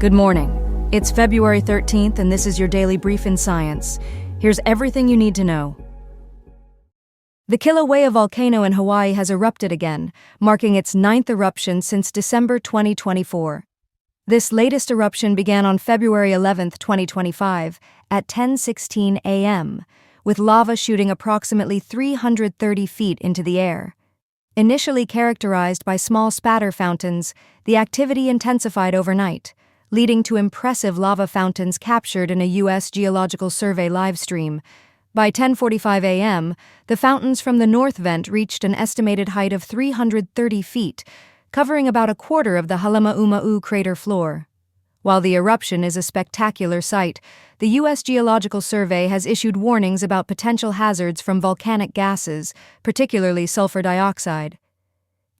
Good morning. It's February 13th, and this is your daily brief in science. Here's everything you need to know. The Kilauea volcano in Hawaii has erupted again, marking its 9th eruption since December 2024. This latest eruption began on February 11, 2025, at 10:16 a.m., with lava shooting approximately 330 feet into the air. Initially characterized by small spatter fountains, the activity intensified overnight, leading to impressive lava fountains captured in a U.S. Geological Survey livestream. By 10:45 a.m., the fountains from the north vent reached an estimated height of 330 feet, covering about a quarter of the Halemaumau crater floor. While the eruption is a spectacular sight, the U.S. Geological Survey has issued warnings about potential hazards from volcanic gases, particularly sulfur dioxide.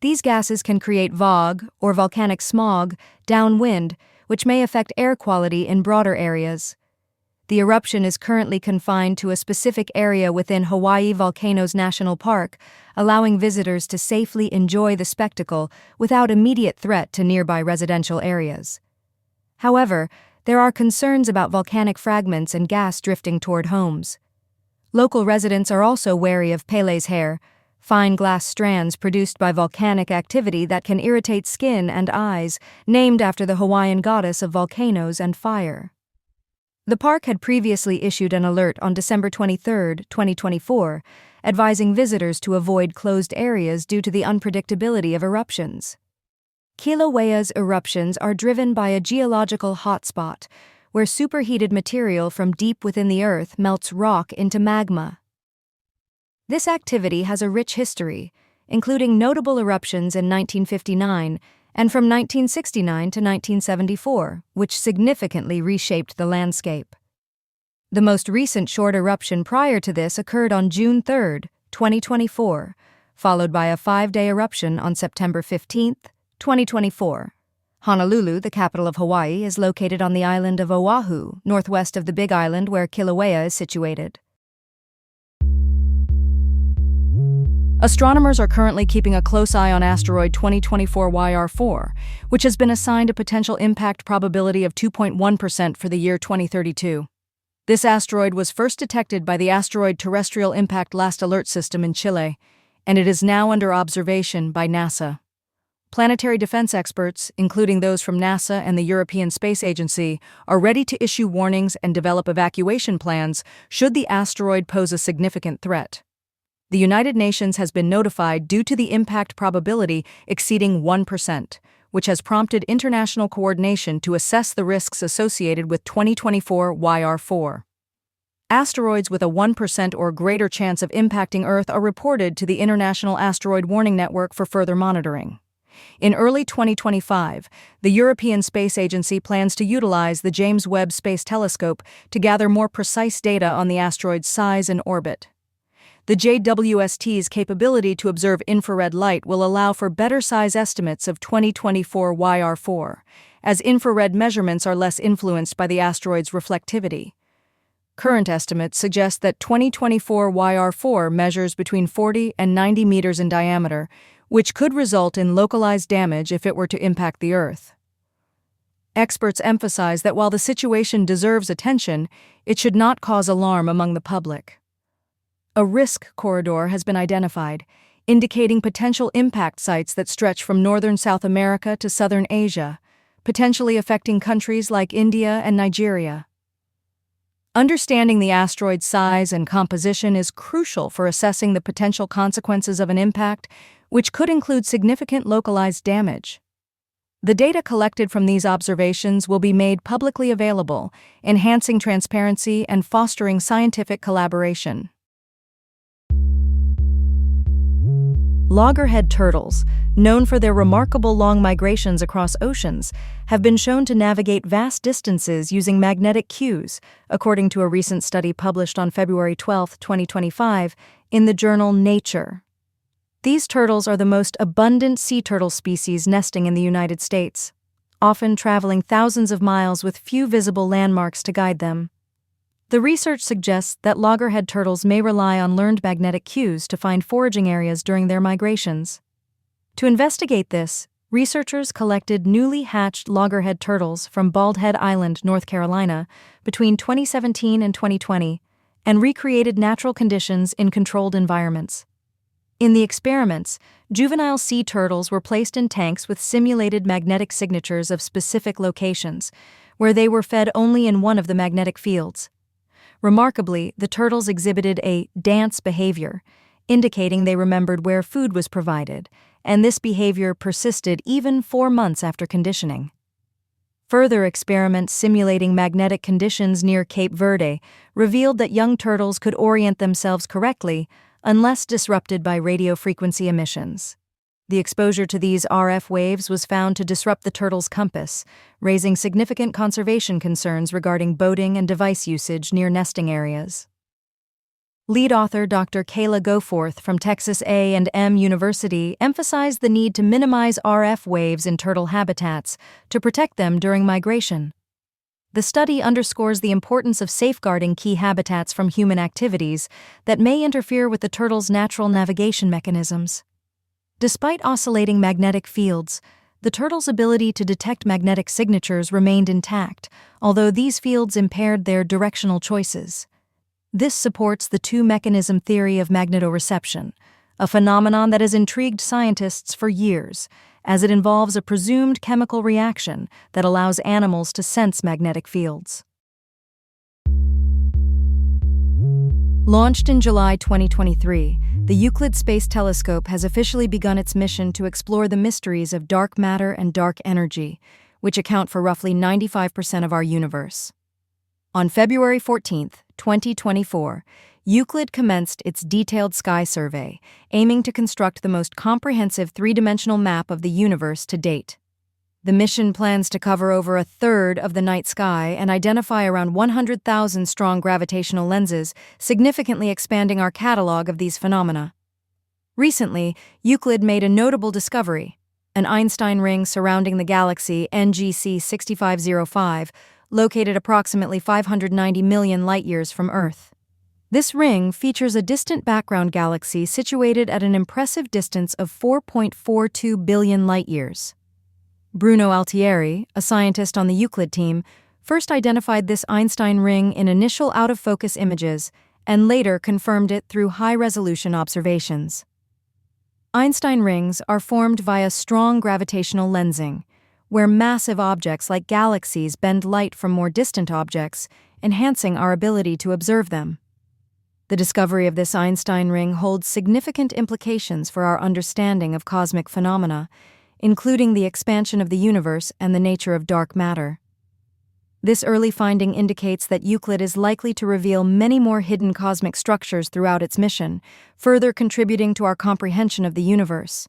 These gases can create VOG, or volcanic smog, downwind, which may affect air quality in broader areas. The eruption is currently confined to a specific area within Hawaii Volcanoes National Park, allowing visitors to safely enjoy the spectacle without immediate threat to nearby residential areas. However, there are concerns about volcanic fragments and gas drifting toward homes. Local residents are also wary of Pele's hair, fine glass strands produced by volcanic activity that can irritate skin and eyes, named after the Hawaiian goddess of volcanoes and fire. The park had previously issued an alert on December 23, 2024, advising visitors to avoid closed areas due to the unpredictability of eruptions. Kilauea's eruptions are driven by a geological hotspot, where superheated material from deep within the earth melts rock into magma. This activity has a rich history, including notable eruptions in 1959 and from 1969 to 1974, which significantly reshaped the landscape. The most recent short eruption prior to this occurred on June 3, 2024, followed by a 5-day eruption on September 15, 2024. Honolulu, the capital of Hawaii, is located on the island of Oahu, northwest of the Big Island where Kilauea is situated. Astronomers are currently keeping a close eye on asteroid 2024 YR4, which has been assigned a potential impact probability of 2.1% for the year 2032. This asteroid was first detected by the Asteroid Terrestrial Impact Last Alert System in Chile, and it is now under observation by NASA. Planetary defense experts, including those from NASA and the European Space Agency, are ready to issue warnings and develop evacuation plans should the asteroid pose a significant threat. The United Nations has been notified due to the impact probability exceeding 1%, which has prompted international coordination to assess the risks associated with 2024 YR4. Asteroids with a 1% or greater chance of impacting Earth are reported to the International Asteroid Warning Network for further monitoring. In early 2025, the European Space Agency plans to utilize the James Webb Space Telescope to gather more precise data on the asteroid's size and orbit. The JWST's capability to observe infrared light will allow for better size estimates of 2024 YR4, as infrared measurements are less influenced by the asteroid's reflectivity. Current estimates suggest that 2024 YR4 measures between 40 and 90 meters in diameter, which could result in localized damage if it were to impact the Earth. Experts emphasize that while the situation deserves attention, it should not cause alarm among the public. A risk corridor has been identified, indicating potential impact sites that stretch from northern South America to southern Asia, potentially affecting countries like India and Nigeria. Understanding the asteroid's size and composition is crucial for assessing the potential consequences of an impact, which could include significant localized damage. The data collected from these observations will be made publicly available, enhancing transparency and fostering scientific collaboration. Loggerhead turtles, known for their remarkable long migrations across oceans, have been shown to navigate vast distances using magnetic cues, according to a recent study published on February 12, 2025, in the journal Nature. These turtles are the most abundant sea turtle species nesting in the United States, often traveling thousands of miles with few visible landmarks to guide them. The research suggests that loggerhead turtles may rely on learned magnetic cues to find foraging areas during their migrations. To investigate this, researchers collected newly hatched loggerhead turtles from Bald Head Island, North Carolina, between 2017 and 2020, and recreated natural conditions in controlled environments. In the experiments, juvenile sea turtles were placed in tanks with simulated magnetic signatures of specific locations, where they were fed only in one of the magnetic fields. Remarkably, the turtles exhibited a dance behavior, indicating they remembered where food was provided, and this behavior persisted even 4 months after conditioning. Further experiments simulating magnetic conditions near Cape Verde revealed that young turtles could orient themselves correctly unless disrupted by radio frequency emissions. The exposure to these RF waves was found to disrupt the turtle's compass, raising significant conservation concerns regarding boating and device usage near nesting areas. Lead author Dr. Kayla Goforth from Texas A&M University emphasized the need to minimize RF waves in turtle habitats to protect them during migration. The study underscores the importance of safeguarding key habitats from human activities that may interfere with the turtle's natural navigation mechanisms. Despite oscillating magnetic fields, the turtle's ability to detect magnetic signatures remained intact, although these fields impaired their directional choices. This supports the two-mechanism theory of magnetoreception, a phenomenon that has intrigued scientists for years, as it involves a presumed chemical reaction that allows animals to sense magnetic fields. Launched in July 2023, the Euclid Space Telescope has officially begun its mission to explore the mysteries of dark matter and dark energy, which account for roughly 95% of our universe. On February 14, 2024, Euclid commenced its detailed sky survey, aiming to construct the most comprehensive three-dimensional map of the universe to date. The mission plans to cover over a third of the night sky and identify around 100,000 strong gravitational lenses, significantly expanding our catalog of these phenomena. Recently, Euclid made a notable discovery: an Einstein ring surrounding the galaxy NGC 6505, located approximately 590 million light-years from Earth. This ring features a distant background galaxy situated at an impressive distance of 4.42 billion light-years. Bruno Altieri, a scientist on the Euclid team, first identified this Einstein ring in initial out-of-focus images and later confirmed it through high-resolution observations. Einstein rings are formed via strong gravitational lensing, where massive objects like galaxies bend light from more distant objects, enhancing our ability to observe them. The discovery of this Einstein ring holds significant implications for our understanding of cosmic phenomena, including the expansion of the universe and the nature of dark matter. This early finding indicates that Euclid is likely to reveal many more hidden cosmic structures throughout its mission, further contributing to our comprehension of the universe.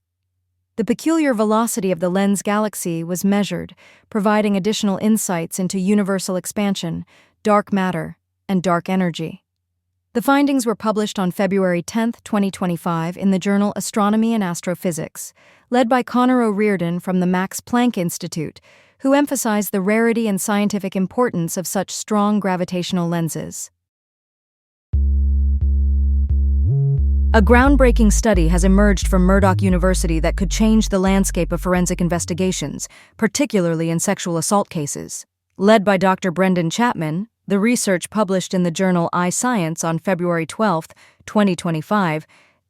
The peculiar velocity of the lens galaxy was measured, providing additional insights into universal expansion, dark matter, and dark energy. The findings were published on February 10, 2025 in the journal Astronomy and Astrophysics, led by Connor O'Riordan from the Max Planck Institute, who emphasized the rarity and scientific importance of such strong gravitational lenses. A groundbreaking study has emerged from Murdoch University that could change the landscape of forensic investigations, particularly in sexual assault cases. Led by Dr. Brendan Chapman, the research published in the journal iScience on February 12, 2025,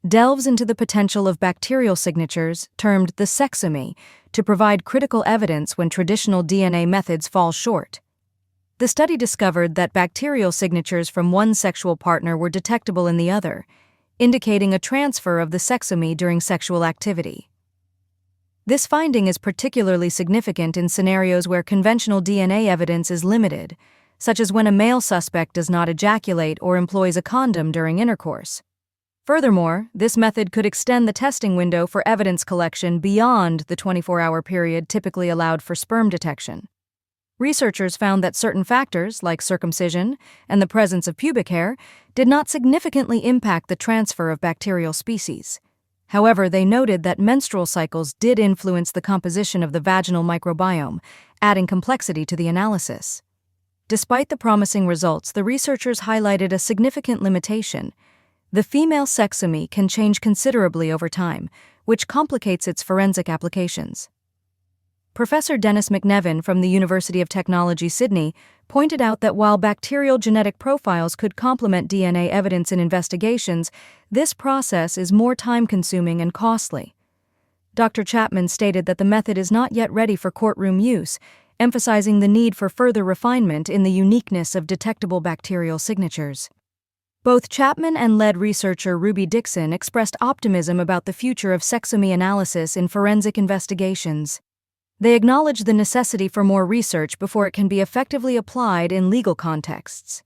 delves into the potential of bacterial signatures, termed the sexome, to provide critical evidence when traditional DNA methods fall short. The study discovered that bacterial signatures from one sexual partner were detectable in the other, indicating a transfer of the sexome during sexual activity. This finding is particularly significant in scenarios where conventional DNA evidence is limited, such as when a male suspect does not ejaculate or employs a condom during intercourse. Furthermore, this method could extend the testing window for evidence collection beyond the 24-hour period typically allowed for sperm detection. Researchers found that certain factors, like circumcision and the presence of pubic hair, did not significantly impact the transfer of bacterial species. However, they noted that menstrual cycles did influence the composition of the vaginal microbiome, adding complexity to the analysis. Despite the promising results, the researchers highlighted a significant limitation. The female sexome can change considerably over time, which complicates its forensic applications. Professor Dennis McNevin from the University of Technology, Sydney, pointed out that while bacterial genetic profiles could complement DNA evidence in investigations, this process is more time-consuming and costly. Dr. Chapman stated that the method is not yet ready for courtroom use, emphasizing the need for further refinement in the uniqueness of detectable bacterial signatures. Both Chapman and lead researcher Ruby Dixon expressed optimism about the future of sexome analysis in forensic investigations. They acknowledged the necessity for more research before it can be effectively applied in legal contexts.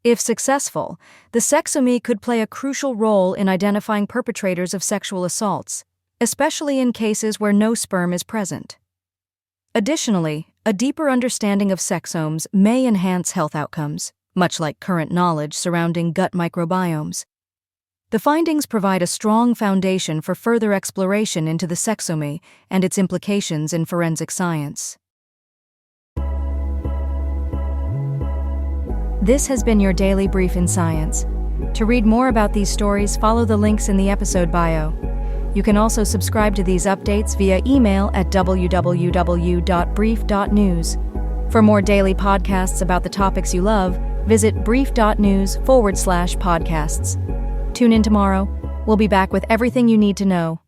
If successful, the sexome could play a crucial role in identifying perpetrators of sexual assaults, especially in cases where no sperm is present. Additionally, a deeper understanding of sexomes may enhance health outcomes, much like current knowledge surrounding gut microbiomes. The findings provide a strong foundation for further exploration into the sexome and its implications in forensic science. This has been your Daily Brief in Science. To read more about these stories, follow the links in the episode bio. You can also subscribe to these updates via email at www.brief.news. For more daily podcasts about the topics you love, visit brief.news/podcasts. Tune in tomorrow. We'll be back with everything you need to know.